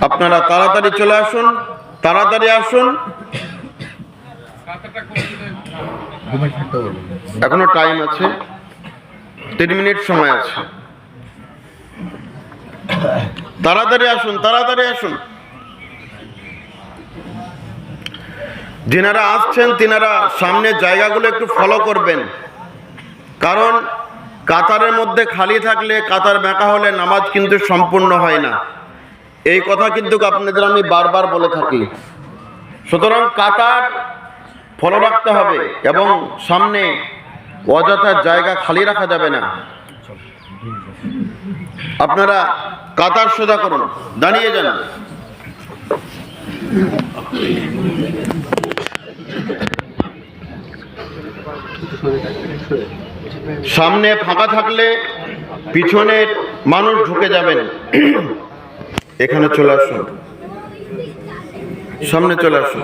আপনারা তাড়াতাড়ি চলে আসুন, তাড়াতাড়ি আসুন। এখনো টাইম আছে, 3 মিনিট সময় আছে। তাড়াতাড়ি আসুন, তাড়াতাড়ি আসুন। যিনারা আসছেন তিনারা সামনে জায়গাগুলো একটু ফলো করবেন, কারণ কাতারের মধ্যে খালি থাকলে, কাতার বাঁকা হলে নামাজ কিন্তু সম্পূর্ণ হয় না। এই কথা কিন্তু আপনাদের আমি বারবার বলে থাকি। সুতরাং কাতার ফলো রাখতে হবে এবং সামনে অযথা জায়গা খালি রাখা যাবে না। আপনারা কাতার সোজা করুন, দাঁড়িয়ে যান। সামনে ফাঁকা থাকলে পিছনের মানুষ ঢুকে যাবেন। এখানে চলে আসুন, সামনে চলে আসুন।